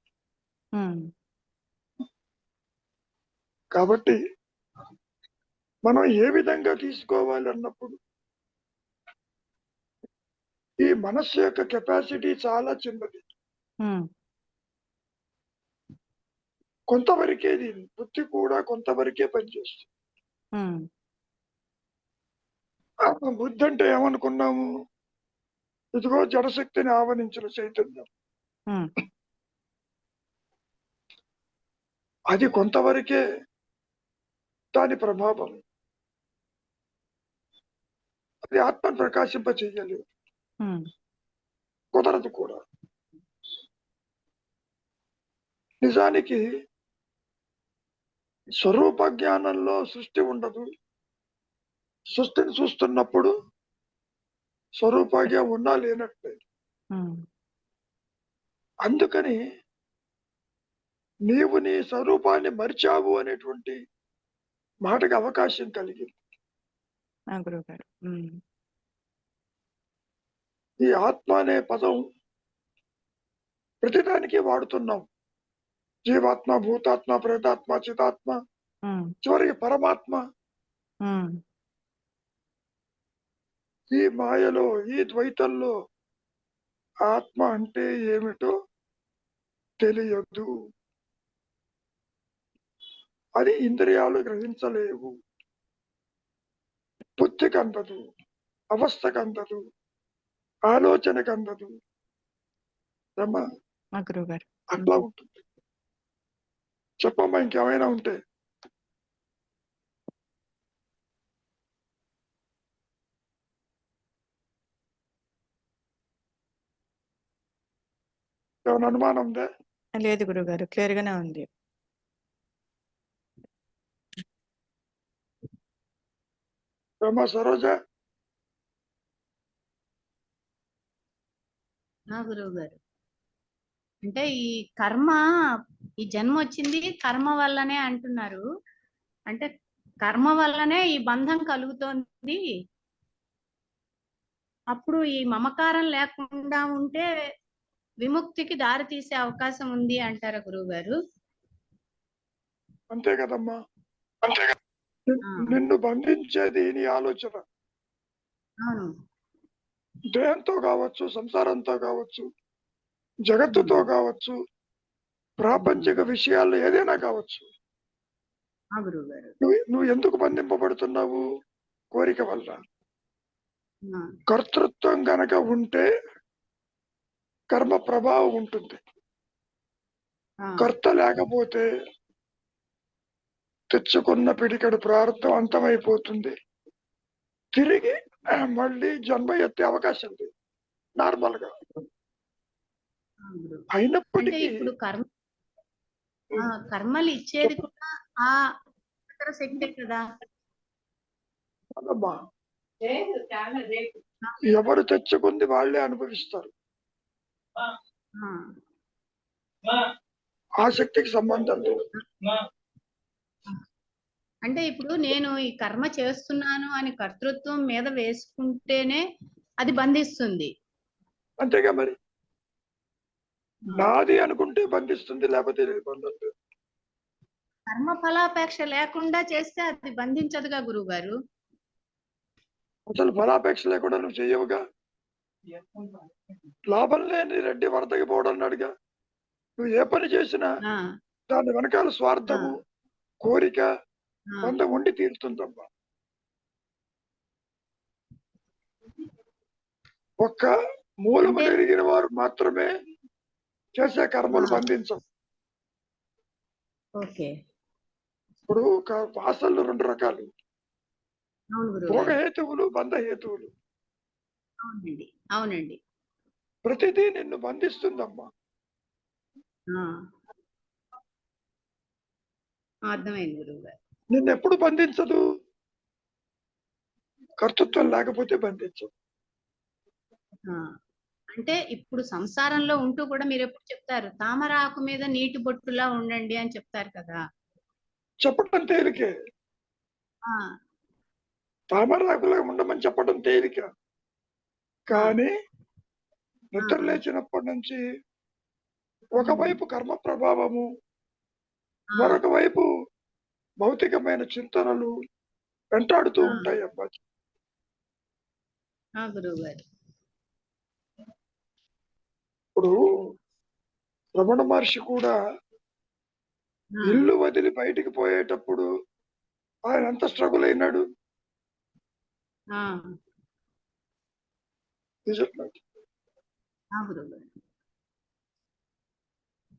S4: కాబట్టి మనం ఏ విధంగా తీసుకోవాలి అన్నప్పుడు ఈ మనస్సు యొక్క కెపాసిటీ చాలా చిన్నది. కొంతవరకే దీని బుద్ధి కూడా కొంతవరకే పనిచేస్తుంది. బుద్ధి అంటే ఏమనుకున్నాము, ఇదిగో జడశక్తిని ఆవరించిన చైతన్యం, అది కొంతవరకే దాని ప్రభావం. అది ఆత్మను ప్రకాశింప చెయ్యలేదు, కుదరదు కూడా. నిజానికి స్వరూప జ్ఞానంలో సృష్టి ఉండదు. సృష్టిని చూస్తున్నప్పుడు స్వరూపంగా ఉన్నా లేనట్లే. అందుకని నీవు నీ స్వరూపాన్ని మరిచావు అనేటువంటి మాటకు అవకాశం కలిగింది. ఈ ఆత్మ అనే పదం ప్రతిదానికి వాడుతున్నాం. జీవాత్మ, భూతాత్మ, ప్రేతాత్మ, చితాత్మ,
S3: ఉమ్,
S4: చివరికి పరమాత్మ.
S3: ఉమ్,
S4: ఈ మాయలో, ఈ ద్వైతంలో ఆత్మ అంటే ఏమిటో తెలియదు. అది ఇంద్రియాలు గ్రహించలేవు, బుద్ధికి అందదు, అవస్థకు అందదు, ఆలోచనకు అందదు. అమ్మా
S3: ఆ గురువు గారు.
S4: అట్లా ఉంటుంది. చెప్పమ్మా ఇంకేమైనా ఉంటే. ఏమైనా అనుమానం ఉందా?
S3: లేదు గురువు గారు, క్లియర్ గానే ఉంది.
S4: ఏమ్మా సరోజ?
S5: గురువు గారు, అంటే ఈ కర్మ, ఈ జన్మ వచ్చింది కర్మ వల్లనే అంటున్నారు. అంటే కర్మ వల్లనే ఈ బంధం కలుగుతోంది. అప్పుడు ఈ మమకారం లేకుండా ఉంటే విముక్తికి దారి తీసే అవకాశం ఉంది అంటారా గురువు గారు?
S4: అంతే కదమ్మా, అంతే కదా. నిన్ను బంధించేది నీ ఆలోచన.
S5: అవును.
S4: దేంతో కావచ్చు, సంసారంతో కావచ్చు, జగత్తుతో కావచ్చు, ప్రాపంచిక విషయాల్లో ఏదైనా కావచ్చు.
S5: గురువు గారు.
S4: నువ్వు ఎందుకు బంధింపబడుతున్నావు? కోరిక వల్ల. కర్తృత్వం గనక ఉంటే కర్మ ప్రభావం ఉంటుంది. కర్త లేకపోతే తెచ్చుకున్న పిడికడు ప్రారంభం అంతమైపోతుంది. తిరిగి మళ్ళీ జన్మ ఎత్తే అవకాశం ఉంది నార్మల్ గా.
S5: అంటే
S4: అయినప్పటికీ
S5: ఇప్పుడు కర్మలు ఇచ్చేది కూడా ఆ ఇతర శక్తే కదా.
S4: అదమ్మా, ఎవరు తెచ్చుకుంది వాళ్ళే అనుభవిస్తారు. ఆ శక్తికి సంబంధం లేదు.
S5: అంటే ఇప్పుడు నేను ఈ కర్మ చేస్తున్నాను అని కర్తృత్వం మీద వేసుకుంటేనే అది బంధిస్తుంది.
S4: అంతేగా మరి. నాది అనుకుంటే బంధిస్తుంది, లేకపోతే బంధం.
S5: కర్మ ఫలాపేక్ష లేకుండా చేస్తే అది బంధించదుగా గురువు గారు.
S4: అసలు ఫలాపేక్ష లేకుండా నువ్వు చెయ్యవుగా. లాభం లేని రెడ్డి వరదకి పోవడం అన్నాడుగా. నువ్వు ఏ పని చేసినా దాని వెనకాల స్వార్థము, కోరిక, బంధం ఉండి తీరుతుందమ్మా. ఒక్క మూలము ఎరిగిన వారు మాత్రమే చేసే కర్మలు బంధించవు. ఇప్పుడు వాసనలు రెండు రకాలు, భోగహేతువులు, బంధహేతువులు.
S5: అవునండి, అవునండి.
S4: ప్రతిదీ నిన్ను బంధిస్తుందమ్మా.
S5: అర్థమైంది గురువు గారు.
S4: నిన్ను ఎప్పుడు బంధించదు? కర్తృత్వం లేకపోతే బంధించదు.
S5: అంటే ఇప్పుడు సంసారంలో ఉంటూ కూడా మీరు ఎప్పుడు చెప్తారు, తామరాకు మీద నీటి బొట్టులా ఉండండి అని చెప్తారు కదా.
S4: చెప్పడం తేలికే, తామరాకులా ఉండమని చెప్పడం తేలిక. కానీ నిద్ర లేచినప్పటి నుంచి ఒకవైపు కర్మ ప్రభావము, మరొక వైపు భౌతికమైన చింతనలు వెంటాడుతూ ఉంటాయి అబ్బాయి.
S5: గురువు గారు,
S4: ఇప్పుడు రమణ మహర్షి కూడా ఇల్లు వదిలి బయటికి పోయేటప్పుడు ఆయన ఎంత స్ట్రగుల్ అయినాడు.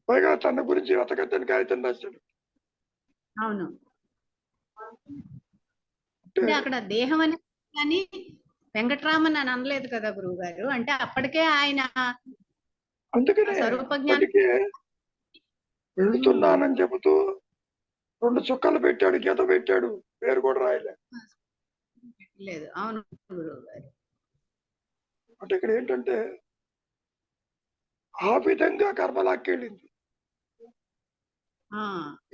S4: పైగా తన గురించి అతగతని కాగితం రాశాడు.
S5: అవును, అక్కడ దేహం అని కానీ వెంకటరామన్ అని అనలేదు కదా గురువు గారు. అంటే అప్పటికే ఆయన
S4: అందుకనే వెళుతున్నానని చెబుతూ 2 చుక్కలు పెట్టాడు, గీత పెట్టాడు, పేరు కూడా రాయలేదు.
S5: అవును గురువు గారు.
S4: అంటే ఇక్కడ ఏంటంటే ఆ విధంగా కర్మ లాక్కెళ్ళింది.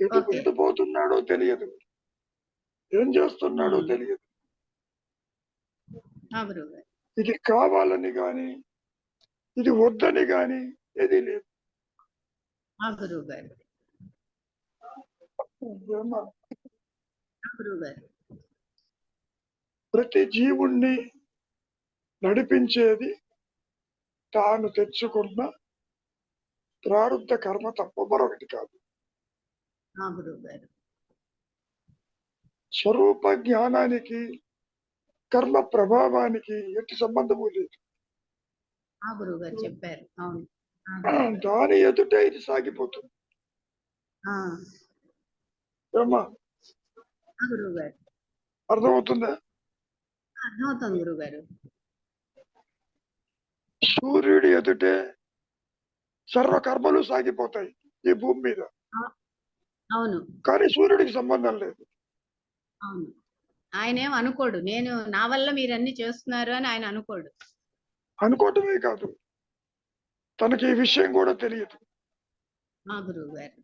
S4: ఎటు పోతున్నాడో తెలియదు, ఏం చేస్తున్నాడో తెలియదు. ఇది కావాలని గాని ఇది వద్దని గాని ఏది లేదు.
S5: ఆ గురువు గారు. ఆ గురువు గారు.
S4: ప్రతి జీవుణ్ణి నడిపించేది తాను తెచ్చుకున్న ప్రారంభ కర్మ తప్ప మరొకటి కాదు.
S5: ఆ గురువు గారు.
S4: స్వరూప జ్ఞానానికి కర్మ ప్రభావానికి ఎట్టి సంబంధము లేదు.
S5: ఆ గురువు గారు చెప్పారు. అవును. ఆ గురువు గారు.
S4: దాని ఎదుట ఇది సాగిపోతుంది.
S5: ఆ
S4: ఏమ్మా
S5: ఆ గురువు గారు.
S4: అర్థమవుతుందా?
S5: అర్థమవుతుంది గురువు గారు.
S4: సూర్యుడి ఎదుటే సర్వ కర్మలు సాగిపోతాయి ఈ భూమి మీద.
S5: అవును.
S4: కానీ సూర్యుడికి సంబంధం లేదు.
S5: అవును. ఆయనేం అనుకోడు, నేను నా వల్ల మీరన్నీ చేస్తున్నారు అని ఆయన అనుకోడు.
S4: అనుకోవటమే కాదు, తనకి ఈ విషయం కూడా తెలియదు.
S5: ఆ గురువు గారు.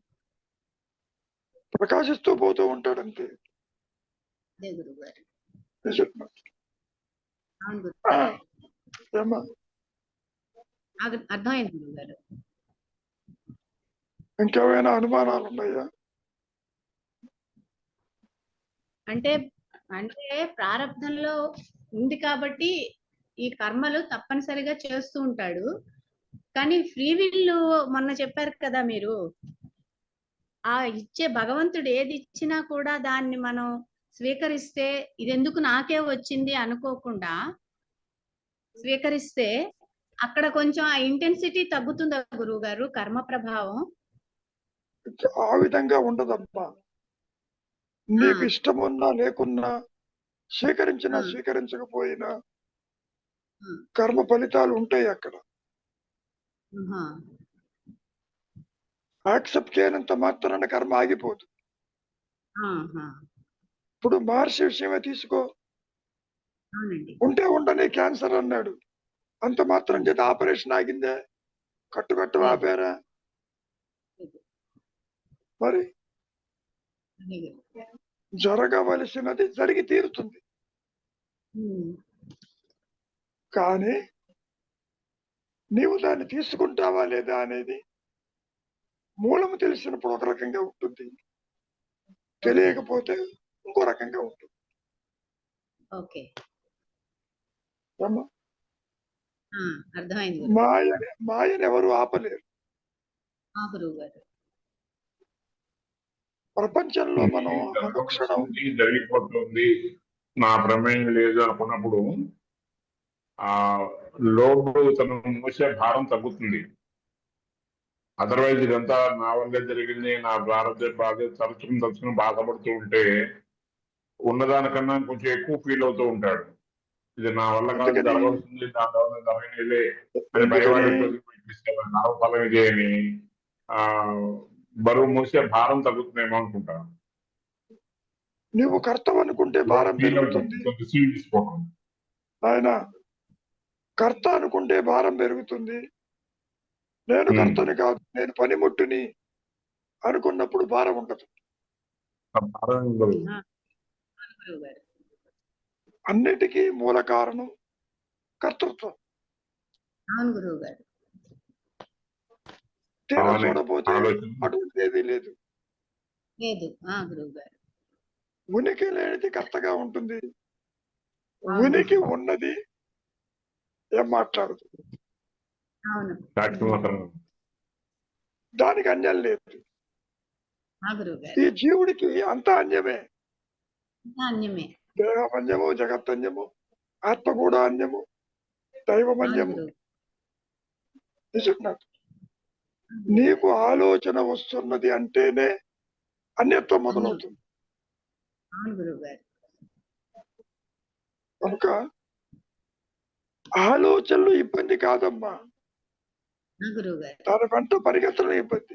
S4: ప్రకాశిస్తూ పోతూ ఉంటాడంతే.
S5: అదే గురువు గారు.
S4: నేను చెప్తున్నా.
S5: అవును గురువు గారు.
S4: ఏమ్మా
S5: అర్థమైంది గురువు గారు.
S4: ఇంకేమైనా అనుమానాలు ఉన్నాయా?
S5: అంటే అంటే ప్రారంధంలో ఉంది కాబట్టి ఈ కర్మలు తప్పనిసరిగా చేస్తూ ఉంటాడు. కానీ ఫ్రీ విల్ మొన్న చెప్పారు కదా మీరు, ఆ ఇచ్చే భగవంతుడు ఏది ఇచ్చినా కూడా దాన్ని మనం స్వీకరిస్తే, ఇదెందుకు నాకే వచ్చింది అనుకోకుండా స్వీకరిస్తే అక్కడ కొంచెం ఆ ఇంటెన్సిటీ తగ్గుతుందా గురువు గారు, కర్మ ప్రభావం?
S4: ఆ విధంగా ఉండదమ్మా. నీకు ఇష్టమున్నా లేకున్నా, స్వీకరించినా స్వీకరించకపోయినా కర్మ ఫలితాలు ఉంటాయి అక్కడ. యాక్సెప్ట్ చేయనంత మాత్రాన కర్మ ఆగిపోదు. ఇప్పుడు మహర్షి విషయమే తీసుకో.
S5: అవునండి.
S4: ఉంటే ఉండని క్యాన్సర్ అన్నాడు, అంత మాత్రం చేత ఆపరేషన్ ఆగిందే? కట్టు ఆపారా? మరి జరగవలసినది జరిగి తీరుతుంది. కానీ నీవు దాన్ని తీసుకుంటావా లేదా అనేది మూలము తెలిసినప్పుడు ఒక రకంగా ఉంటుంది, తెలియకపోతే ఇంకో రకంగా ఉంటుంది.
S5: ఓకే,
S4: అమ్మా,
S5: అర్థమైంది.
S4: మాయని ఎవరు ఆపలేరు.
S5: గురువు గారు.
S4: ప్రపంచంలో మనం అనుక్షణం
S2: జరిగిపోతుంది, నా ప్రమేయం లేదు అనుకున్నప్పుడు ఆ లోబు తను మూసే భారం తగ్గుతుంది. అదర్వైజ్ ఇదంతా నా వల్లే జరిగింది, నా ప్రారంభ బాధ తలుచుకుని బాధపడుతూ ఉంటే ఉన్నదానికన్నా కొంచెం ఎక్కువ ఫీల్ అవుతూ ఉంటాడు. ఇది నా వల్ల కాదు, జరగాల్సింది నా వల్ల జరగనిలే అని భయపడి నావఫలం ఇదే అని బరువు మూసే భారం తగ్గుతుందేమో అనుకుంటా.
S4: నువ్వు కర్తవు అనుకుంటే భారం పెరుగుతుంది. ఆయన కర్త అనుకుంటే భారం పెరుగుతుంది. నేను కర్తని కాదు, నేను పనిముట్టుని అనుకున్నప్పుడు భారం ఉండదు. అన్నిటికీ మూల కారణం కర్తృత్వం. చూడబోతే అటువంటి ఏది లేదు. ఉనికి లేనిది కర్తగా ఉంటుంది, ఉనికి ఉన్నది ఏం మాట్లాడదు. దానికి అన్యం లేదు. ఈ జీవుడికి అంతా అన్యమే. దేహం అన్యము, జగత్ అన్యము, ఆత్మ కూడా అన్యము, దైవం అన్యము. నిజంటున్నాడు, నీకు ఆలోచన వస్తున్నది అంటేనే అన్యత్వం మొదలవుతుంది. కనుక ఆలోచనలు ఇబ్బంది కాదమ్మా, దాని వెంట పరిగెత్తడం ఇబ్బంది.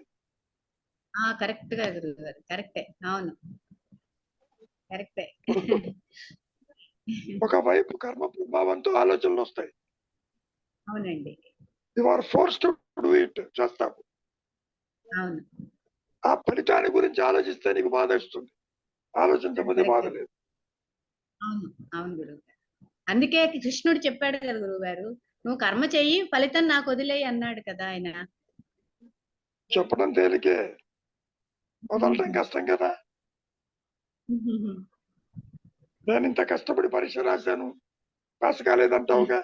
S5: కరెక్ట్ గా గురువు గారు, కరెక్టే. అవును, కరెక్టే.
S4: ఒకవైపు కర్మ ప్రభావంతో ఆలోచనలు వస్తాయి.
S5: అవునండి.
S4: You are force to do it, చేస్తావు.
S5: అవును.
S4: ఆ ఫలితాన్ని గురించి ఆలోచిస్తే నీకు బాధ వస్తుంది, ఆలోచించకపోతే బాధ లేదు.
S5: అవును, అవును గురువు గారు. అందుకే కృష్ణుడు చెప్పాడు కదా గురువు గారు, నువ్వు కర్మ చెయ్యి, ఫలితం నాకు వదిలేయి అన్నాడు కదా ఆయన.
S4: చెప్పడం తేలికే, వదలటం కష్టం కదా. నేను ఇంత కష్టపడి పరీక్ష రాశాను, పాస్ కాలేదంటావుగా.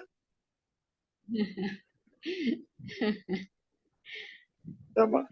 S4: ఏమ్మా?